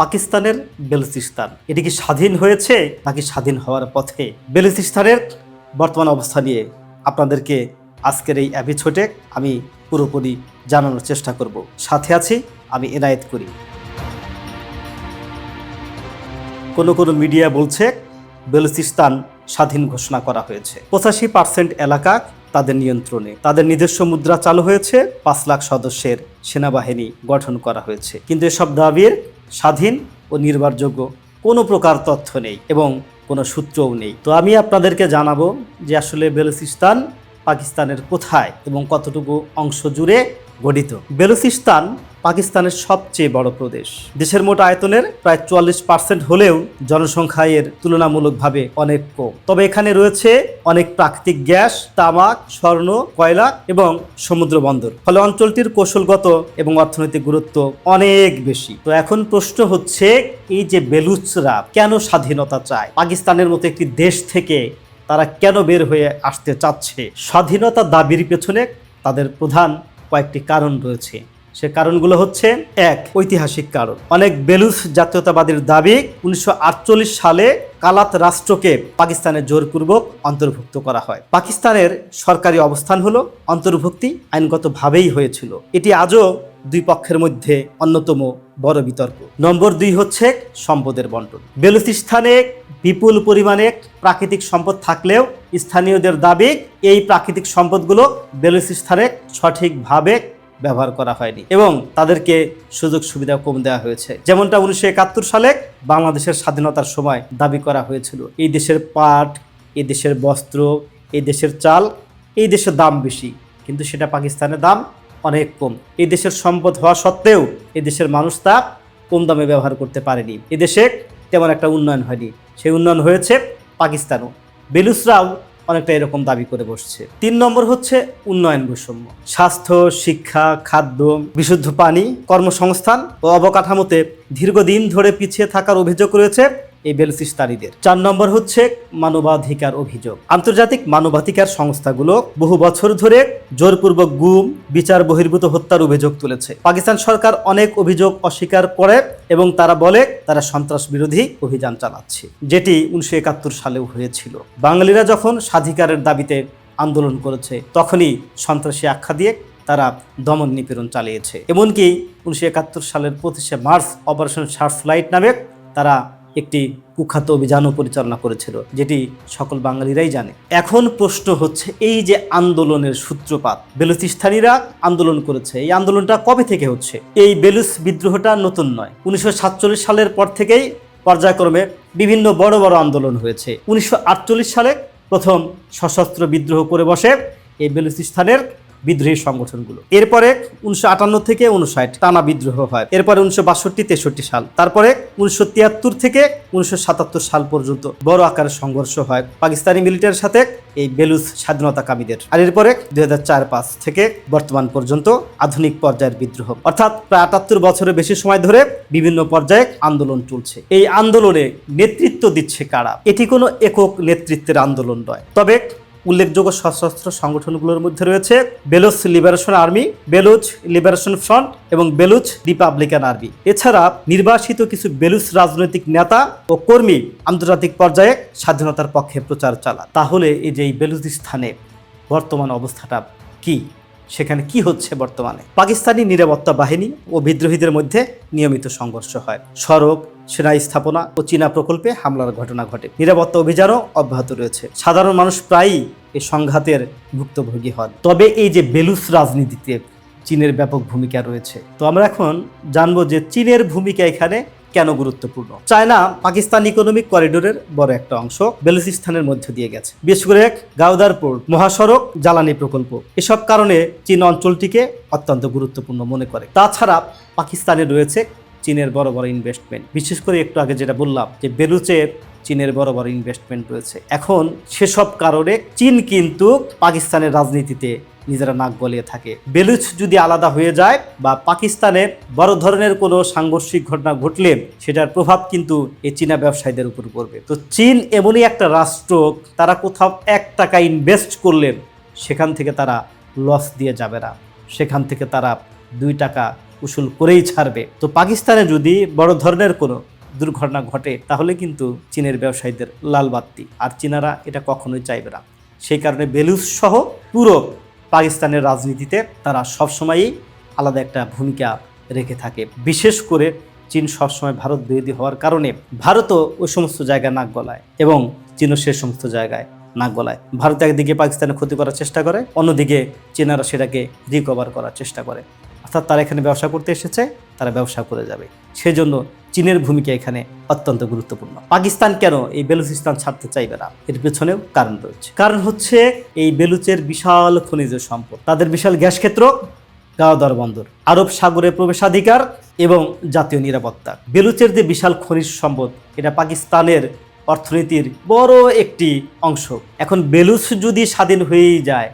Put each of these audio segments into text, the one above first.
পাকিস্তানের বেলুচিস্তান এটি কি স্বাধীন হয়েছে নাকি স্বাধীন হওয়ার পথে? বেলুচিস্তানের বর্তমান অবস্থা নিয়ে আপনাদেরকে আজকের এই এপিসোডে আমি পুরোপুরি জানানোর চেষ্টা করব। সাথে আছি আমি এনায়েত করি। কোনো মিডিয়া বলছে বেলুচিস্তান স্বাধীন ঘোষণা করা হয়েছে। 85% এলাকা তাদের নিয়ন্ত্রণে, তাদের নিজস্ব মুদ্রা চালু হয়েছে, 5 লাখ সদস্যের সেনাবাহিনী গঠন করা হয়েছে। কিন্তু এসব দাবির স্বাধীন ও নির্ভরযোগ্য কোনো প্রকার তথ্য নেই এবং কোনো সূত্রও নেই। তো আমি আপনাদেরকে জানাবো যে আসলে বেলুচিস্তান পাকিস্তানের কোথায় এবং কতটুকু অংশ জুড়ে গঠিত। বেলুচিস্তান পাকিস্তানের সবচেয়ে বড় প্রদেশ। দেশের মোট আয়তনের প্রায় 44% হলেও জনসংখ্যা এর তুলনামূলকভাবে অনেক কম। তবে এখানে রয়েছে অনেক প্রাকৃতিক গ্যাস, তামাক, স্বর্ণ, কয়লা এবং সমুদ্র বন্দর। ফলে অঞ্চলটির কৌশলগত এবং অর্থনৈতিক গুরুত্ব অনেক বেশি। তো এখন প্রশ্ন হচ্ছে, এই যে বেলুচরা কেন স্বাধীনতা চায়, পাকিস্তানের মতো একটি দেশ থেকে তারা কেন বের হয়ে আসতে চাচ্ছে? স্বাধীনতা দাবির পেছনে তাদের প্রধান কয়েকটি কারণ রয়েছে। সে কারণগুলো হচ্ছে: এক, ঐতিহাসিক কারণ। অনেক বেলুচ জাতীয়তাবাদীর দাবি 1948 সালে কালাত রাষ্ট্রকে পাকিস্তানের জোরপূর্বক অন্তর্ভুক্ত করা হয়। পাকিস্তানের সরকারি অবস্থান হলো অন্তর্ভুক্তি আইনগতভাবেই হয়েছিল। এটি আজও দুই পক্ষের মধ্যে অন্যতম বড় বিতর্ক। নম্বর 2 হচ্ছে সম্পদের বন্টন। বেলুচিস্তানে বিপুল পরিমাণে প্রাকৃতিক সম্পদ থাকলেও স্থানীয়দের দাবি এই প্রাকৃতিক সম্পদগুলো বেলুচিস্তানে সঠিকভাবে ব্যবহার করা হয়নি এবং তাদেরকে সুযোগ সুবিধা কম দেওয়া হয়েছে। যেমনটা 1971 সালে বাংলাদেশের স্বাধীনতার সময় দাবি করা হয়েছিল, এই দেশের পাট, এই দেশের বস্ত্র, এই দেশের চাল, এই দেশের দাম বেশি, কিন্তু সেটা পাকিস্তানের দাম অনেক কম। এই দেশের সম্পদ হওয়া সত্ত্বেও এই দেশের মানুষ তা কম দামে ব্যবহার করতে পারেনি। এই দেশে তেমন একটা উন্নয়ন হয়নি, সেই উন্নয়ন হয়েছে পাকিস্তানও। বেলুচরাও অনেকটা এরকম দাবি করে বসছে। 3 নম্বর হচ্ছে উন্নয়ন বৈষম্য। স্বাস্থ্য, শিক্ষা, খাদ্য, বিশুদ্ধ পানি, কর্মসংস্থান ও অবকাঠামোতে দীর্ঘদিন ধরে পিছিয়ে থাকার অভিযোগ রয়েছে এই বেলুচিস্তানিদের। 4 নম্বর হচ্ছে মানবাধিকার অভিযোগ। আন্তর্জাতিক মানবাধিকার সংস্থাগুলো বহু বছর ধরে জোরপূর্বক গুম, বিচার বহির্ভূত হত্যার অভিযোগ তুলেছে। পাকিস্তান সরকার অনেক অভিযোগ অস্বীকার করে এবং তারা বলে তারা সন্ত্রাস বিরোধী অভিযান চালাচ্ছে, যেটি 1971 সালেও হয়েছিল। বাঙালিরা যখন স্বাধিকারের দাবিতে আন্দোলন করেছে তখনই সন্ত্রাসী আখ্যা দিয়ে তারা দমন নিপীড়ন চালিয়েছে। এমনকি 1971 সালের 25শে মার্চ অপারেশন সার্চলাইট নামে তারা একটি কুখ্যাত অভিযানও পরিচালনা করেছিল, যেটি সকল বাঙালিরাই জানে। এখন প্রশ্ন হচ্ছে, এই যে আন্দোলনের সূত্রপাত, বেলুচিস্তানিরা আন্দোলন করেছে, এই আন্দোলনটা কবে থেকে হচ্ছে? এই বেলুচ বিদ্রোহটা নতুন নয়। 1947 সালের পর থেকেই পর্যায়ক্রমে বিভিন্ন বড় বড় আন্দোলন হয়েছে। 1948 সালে প্রথম সশস্ত্র বিদ্রোহ করে বসে এই বেলুচিস্তানের বিদ্রোহী সংগঠনগুলো। এরপরে 1958 থেকে 1959 টানা বিদ্রোহ হয়। এরপরে 1962-63 সাল, তারপরে 1973 থেকে 1977 সাল পর্যন্ত বড় আকারের সংঘর্ষ হয় পাকিস্তানি মিলিটারির সাথে এই বেলুচ স্বাধীনতাকামীদের। আর এরপরে 2004-05 থেকে বর্তমান পর্যন্ত আধুনিক পর্যায়ের বিদ্রোহ, অর্থাৎ প্রায় 78 বছরের বেশি সময় ধরে বিভিন্ন পর্যায়ে আন্দোলন চলছে। এই আন্দোলনে নেতৃত্ব দিচ্ছে কারা? এটি কোনো একক নেতৃত্বের আন্দোলন নয়, তবে উল্লেখযোগ্য সশস্ত্র সংগঠনগুলোর মধ্যে রয়েছে Baloch liberation army, Baloch liberation front এবং বেলুচ রিপাবলিকান আর্মি। এছাড়া নির্বাসিত কিছু বেলুচ রাজনৈতিক নেতা ও কর্মী আন্তর্জাতিক পর্যায়ে স্বাধীনতার পক্ষে প্রচার চালান। তাহলে এই যে বেলুচিস্তানে বর্তমান অবস্থাটা কি, সেখানে কি হচ্ছে বর্তমানে? পাকিস্তানি নিরাপত্তা বাহিনী ও বিদ্রোহীদের মধ্যে নিয়মিত সংঘর্ষ হয়। সড়ক, সেনা স্থাপনা ও চীনা প্রকল্পে হামলার ঘটনা ঘটে। নিরাপত্তা অভিযানও অব্যাহত রয়েছে। সাধারণ মানুষ প্রায়ই এই সংঘাতের ভুক্তভোগী হন। তবে এই যে বেলুচ রাজনীতিতে চীনের ব্যাপক ভূমিকা রয়েছে, তো আমরা এখন জানবো যে চীনের ভূমিকা এখানে কেন গুরুত্বপূর্ণ। চায়না পাকিস্তান ইকোনমিক করিডোরের বড় একটা অংশ বেলুচিস্তানের মধ্যে দিয়ে গেছে, বিশেষ করে গাউদার পোর্ট, মহাসড়ক, জ্বালানি প্রকল্প। এসব কারণে চীন অঞ্চলটিকে অত্যন্ত গুরুত্বপূর্ণ মনে করে। তাছাড়া পাকিস্তানে রয়েছে চীনের বড় বড় ইনভেস্টমেন্ট, বিশেষ করে একটু আগে যেটা বললাম যে বেলুচে চীনের বড় বড় ইনভেস্টমেন্ট রয়েছে। এখন সেসব কারণে চীন কিন্তু পাকিস্তানের রাজনীতিতে নিজেরা নাক গলিয়ে থাকে। বেলুচ যদি আলাদা হয়ে যায় বা পাকিস্তানে বড় ধরনের কোনো সাংঘর্ষিক ঘটনা ঘটলে সেটার প্রভাব কিন্তু এই চীনা ব্যবসায়ীদের উপর পড়বে। তো চীন এমনই একটা রাষ্ট্র, তারা কোথাও 1 টাকা ইনভেস্ট করলে সেখান থেকে তারা লস দিয়ে যাবে না, সেখান থেকে তারা 2 টাকা উসুল করেই ছাড়বে। তো পাকিস্তানে যদি বড় ধরনের কোনো দুর্ঘটনা ঘটে তাহলে কিন্তু চীনের ব্যবসায়ীদের লাল বাত্তি, আর চীনারা এটা কখনোই চাইবে না। সেই কারণে বেলুচ সহ পুরো পাকিস্তানের রাজনীতিতে তারা সবসময়ই আলাদা একটা ভূমিকা রেখে থাকে। বিশেষ করে চীন সবসময় ভারত বিরোধী হওয়ার কারণে ভারতও ওই সমস্ত জায়গায় নাক গলায় এবং চীনও সে সমস্ত জায়গায় নাক গলায়। ভারত একদিকে পাকিস্তানের ক্ষতি করার চেষ্টা করে, অন্যদিকে চীনারা সেটাকে রিকভার করার চেষ্টা করে। অর্থাৎ তারা এখানে ব্যবসা করতে এসেছে, তারা ব্যবসা করে যাবে। সেজন্য চীনের ভূমিকা এখানে অত্যন্ত গুরুত্বপূর্ণ। পাকিস্তান কেন এই বেলুচিস্তান ছাড়তে চাইবে না, এর পেছনেও কারণ রয়েছে। কারণ হচ্ছে এই বেলুচের বিশাল খনিজ সম্পদ, তাদের বিশাল গ্যাস ক্ষেত্র, গাওদর বন্দর, আরব সাগরে প্রবেশাধিকার এবং জাতীয় নিরাপত্তা। বেলুচের যে বিশাল খনিজ সম্পদ, এটা পাকিস্তানের অর্থনীতির বড় একটি অংশ। এখন বেলুচ যদি স্বাধীন হয়েই যায়,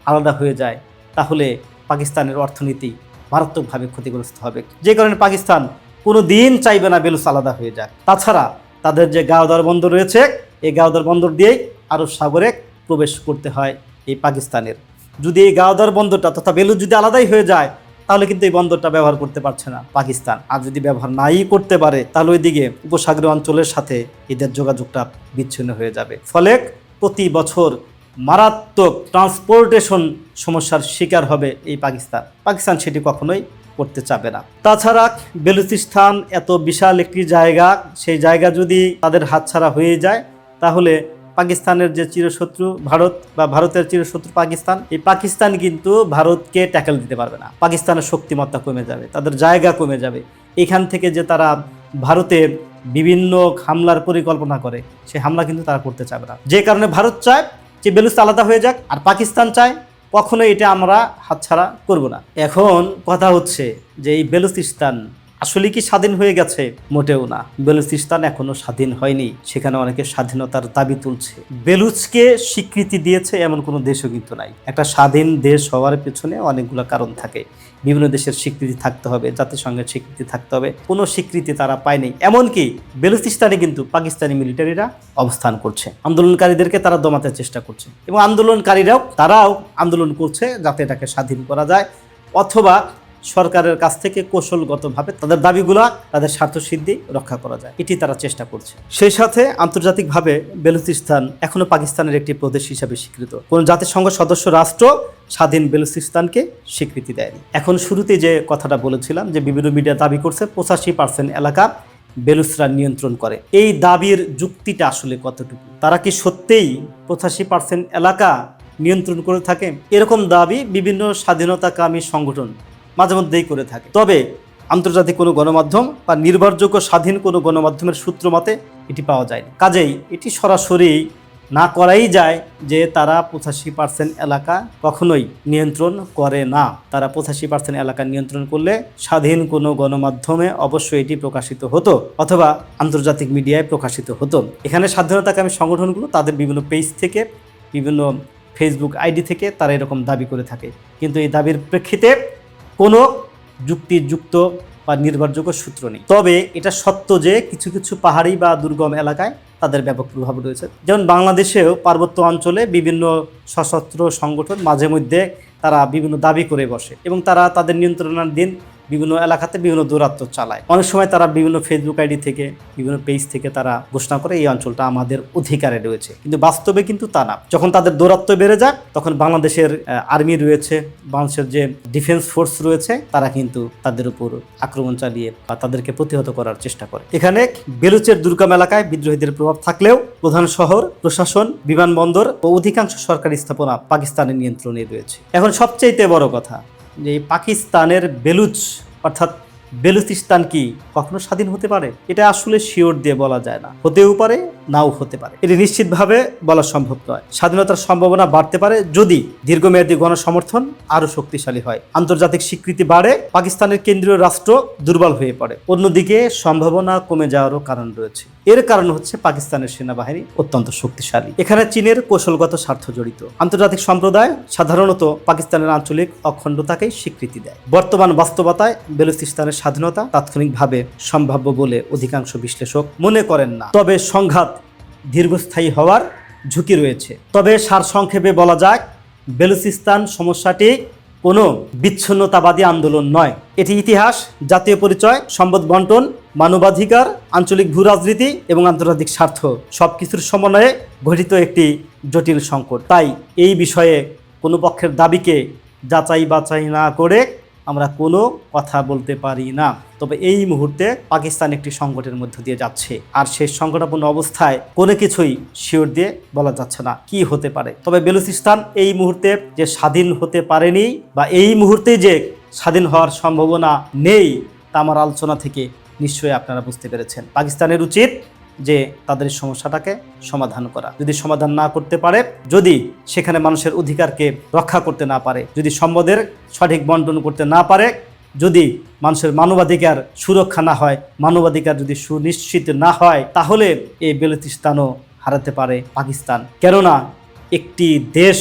আলাদা হয়ে যায়, তাহলে পাকিস্তানের অর্থনীতি মারাত্মকভাবে ক্ষতিগ্রস্ত হবে। যে কারণে পাকিস্তান কোনো দিন চাইবে না বেলুচ আলাদা হয়ে যাক। তাছাড়া তাদের যে গাওদর বন্দর রয়েছে, এই গাওদর বন্দর দিয়েই আরব সাগরে প্রবেশ করতে হয় এই পাকিস্তানের। যদি এই গাওদর বন্দরটা তথা বেলুচ যদি আলাদাই হয়ে যায়, তাহলে কিন্তু এই বন্দরটা ব্যবহার করতে পারছে না পাকিস্তান। আর যদি ব্যবহার নাই করতে পারে, তাহলে ওইদিকে উপসাগরীয় অঞ্চলের সাথে এদের যোগাযোগটা বিচ্ছিন্ন হয়ে যাবে। ফলে প্রতি বছর মারাত্মক ট্রান্সপোর্টেশন সমস্যার শিকার হবে এই পাকিস্তান সেটি কখনোই করতে চাবে না। তাছাড়া বেলুচিস্তান এত বিশাল একটি জায়গা, সেই জায়গা যদি তাদের হাতছাড়া হয়ে যায়, তাহলে পাকিস্তানের যে চিরশত্রু ভারত বা ভারতের চিরশত্রু পাকিস্তান, এই পাকিস্তান কিন্তু ভারতকে ট্যাকেল দিতে পারবে না। পাকিস্তানের শক্তিমত্তা কমে যাবে, তাদের জায়গা কমে যাবে। এখান থেকে যে তারা ভারতে বিভিন্ন হামলার পরিকল্পনা করে, সেই হামলা কিন্তু তারা করতে চাবে না। যে কারণে ভারত চায় যে বেলুচ আলাদা হয়ে যাক, আর পাকিস্তান চায় কখনোই এটা আমরা হাতছাড়া করব না। এখন কথা হচ্ছে যে এই বেলুচিস্তান আসলে কি স্বাধীন হয়ে গেছে? মোটেও না, বেলুচিস্তান এখনো স্বাধীন হয়নি। সেখানে অনেকে স্বাধীনতার দাবি তুলছে। বেলুচকে স্বীকৃতি দিয়েছে এমন কোনো দেশও কিন্তু নাই। একটা স্বাধীন দেশ হওয়ার পেছনে অনেকগুলো কারণ থাকে। বিভিন্ন দেশের স্বীকৃতি থাকতে হবে, জাতিসংঘের স্বীকৃতি থাকতে হবে, কোনো স্বীকৃতি তারা পায়নি। এমনকি বেলুচিস্তানে কিন্তু পাকিস্তানি মিলিটারিরা অবস্থান করছে, আন্দোলনকারীদেরকে তারা দমাতে চেষ্টা করছে, এবং তারাও আন্দোলন করছে যাতে এটাকে স্বাধীন করা যায়, অথবা সরকারের কাছ থেকে কৌশলগতভাবে তাদের দাবিগুলো, তাদের স্বার্থসিদ্ধি রক্ষা করা যায়, এটি তারা চেষ্টা করছে। সেই সাথে আন্তর্জাতিকভাবে বেলুচিস্তান এখনো পাকিস্তানের একটি প্রদেশ হিসাবে স্বীকৃত। কোন জাতিসংঘ সদস্য রাষ্ট্র স্বাধীন বেলুচিস্তানকে স্বীকৃতি দেয়নি। এখন শুরুতে যে কথাটা বলেছিলাম যে বিভিন্ন মিডিয়া দাবি করছে 85% এলাকা বেলুচরা নিয়ন্ত্রণ করে। এই দাবির যুক্তিটা আসলে কতটুকু? তারা কি সত্যিই 85% এলাকা নিয়ন্ত্রণ করে থাকে? এরকম দাবি বিভিন্ন স্বাধীনতাকামী সংগঠন মাঝে মধ্যেই করে থাকে। তবে আন্তর্জাতিক কোনো গণমাধ্যম বা নির্ভরযোগ্য স্বাধীন কোনো গণমাধ্যমের সূত্র মতে এটি পাওয়া যায়নি। কাজেই এটি সরাসরি না করাই যায় যে তারা 85% এলাকা কখনোই নিয়ন্ত্রণ করে না। তারা 85% এলাকা নিয়ন্ত্রণ করলে স্বাধীন কোনো গণমাধ্যমে অবশ্যই এটি প্রকাশিত হতো, অথবা আন্তর্জাতিক মিডিয়ায় প্রকাশিত হতো। এখানে স্বাধীনতাকামী সংগঠনগুলো তাদের বিভিন্ন পেজ থেকে, বিভিন্ন ফেসবুক আইডি থেকে তারা এরকম দাবি করে থাকে, কিন্তু এই দাবির প্রেক্ষিতে কোনো যুক্তিযুক্ত বা নির্ভরযোগ্য সূত্র নেই। তবে এটা সত্য যে কিছু কিছু পাহাড়ি বা দুর্গম এলাকায় তাদের ব্যাপক প্রভাব রয়েছে। যেমন বাংলাদেশেও পার্বত্য অঞ্চলে বিভিন্ন সশস্ত্র সংগঠন মাঝে মধ্যে তারা বিভিন্ন দাবি করে বসে, এবং তারা তাদের নিয়ন্ত্রণাধীন বিভিন্ন এলাকাতে বিভিন্ন দৌরাত্ম্য চালায়। অনেক সময় তারা বিভিন্ন ফেসবুক আইডি থেকে, বিভিন্ন পেজ থেকে তারা ঘোষণা করে এই অঞ্চলটা আমাদের অধিকারে রয়েছে, কিন্তু বাস্তবে কিন্তু তা না। যখন তাদের দৌরাত্ম্য বেড়ে যায়, তখন বাংলাদেশের আর্মি রয়েছে, বাংলাদেশের যে ডিফেন্স ফোর্স রয়েছে, তারা কিন্তু তাদের উপর আক্রমণ চালিয়ে বা তাদেরকে প্রতিহত করার চেষ্টা করে। এখানে বেলুচের দুর্গম এলাকায় বিদ্রোহীদের প্রভাব থাকলেও প্রধান শহর, প্রশাসন, বিমানবন্দর ও অধিকাংশ সরকারি স্থাপনা পাকিস্তানের নিয়ন্ত্রণে রয়েছে। এখন সবচেয়ে বড় কথা যে পাকিস্তানের বেলুচ অর্থাৎ বেলুচিস্তান কি কখনো স্বাধীন হতে পারে? এটা আসলে শিওর দিয়ে বলা যায় না, হতেও পারে নাও হতে পারে। এটি নিশ্চিতভাবে বলা সম্ভব নয়। স্বাধীনতার সম্ভাবনা বাড়তে পারে যদি দীর্ঘমেয়াদী গণসমর্থন আরো শক্তিশালী হয়, আন্তর্জাতিক স্বীকৃতি বাড়ে, পাকিস্তানের কেন্দ্রীয় রাষ্ট্র দুর্বল হয়ে পড়ে। অন্যদিকে সম্ভাবনা কমে যাওয়ারও কারণ রয়েছে। এর কারণ হচ্ছে পাকিস্তানের সেনাবাহিনী অত্যন্ত শক্তিশালী। এখানে চীনের কৌশলগত স্বার্থ জড়িত। আন্তর্জাতিক সম্প্রদায় সাধারণত পাকিস্তানের আঞ্চলিক অখণ্ডতাকেই স্বীকৃতি দেয়। বর্তমান বাস্তবতায় বেলুচিস্তানের স্বাধীনতা তাৎক্ষণিকভাবে সম্ভাব্য বলে অধিকাংশ বিশ্লেষক মনে করেন না। তবে সংঘাত দীর্ঘস্থায়ী হওয়ার ঝুঁকি রয়েছে। তবে সারসংক্ষেপে বলা যায়, বেলুচিস্তান সমস্যাটি কোনো বিচ্ছিন্নতাবাদী আন্দোলন নয়। এটি ইতিহাস, জাতীয় পরিচয়, সম্পদ বন্টন, মানবাধিকার, আঞ্চলিক ভূরাজনীতি এবং আন্তর্জাতিক স্বার্থ সবকিছুর সমন্বয়ে গঠিত একটি জটিল সংকট। তাই এই বিষয়ে কোনো পক্ষের দাবিকে যাচাই বাছাই না করে আমরা কোনো কথা বলতে পারি না। তবে এই মুহূর্তে পাকিস্তান একটি সংকটের মধ্য দিয়ে যাচ্ছে, আর সেই সংকটাপন্ন অবস্থায় কোনো কিছুই শিওর দিয়ে বলা যাচ্ছে না কি হতে পারে। তবে বেলুচিস্তান এই মুহূর্তে যে স্বাধীন হতে পারেনি বা এই মুহূর্তে যে স্বাধীন হওয়ার সম্ভাবনা নেই, তা আমার আলোচনা থেকে নিশ্চয়ই আপনারা বুঝতে পেরেছেন। পাকিস্তানের উচিত যে তাদের সমস্যাটাকে সমাধান করা। যদি সমাধান না করতে পারে, যদি সেখানে মানুষের অধিকারকে রক্ষা করতে না পারে, যদি সম্পদের সঠিক বন্টন করতে না পারে, যদি মানুষের মানবাধিকার সুরক্ষা না হয়, মানবাধিকার যদি সুনিশ্চিত না হয়, তাহলে এই বেলুচিস্তানও হারাতে পারে পাকিস্তান। কেননা একটি দেশ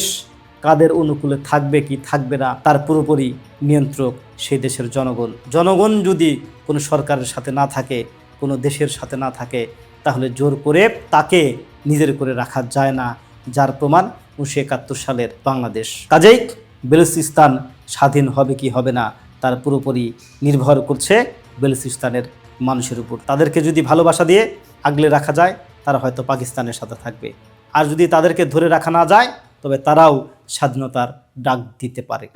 কাদের অনুকূলে থাকবে কি থাকবে না তার পুরোপুরি নিয়ন্ত্রক সেই দেশের জনগণ। জনগণ যদি কোনো সরকারের সাথে না থাকে, কোনো দেশের সাথে না থাকে, তাহলে জোর করে তাকে নিজের করে রাখা যায় না, যার প্রমাণ 1971 সালের বাংলাদেশ। কাজেই বেলুচিস্তান স্বাধীন হবে কি হবে না তার পুরোপুরি নির্ভর করছে বেলুচিস্তানের মানুষের উপর। তাদেরকে যদি ভালোবাসা দিয়ে আগলে রাখা যায়, তারা হয়তো পাকিস্তানের সাথে থাকবে, আর যদি তাদেরকে ধরে রাখা না যায়, তবে তারাও স্বাধীনতার ডাক দিতে পারে।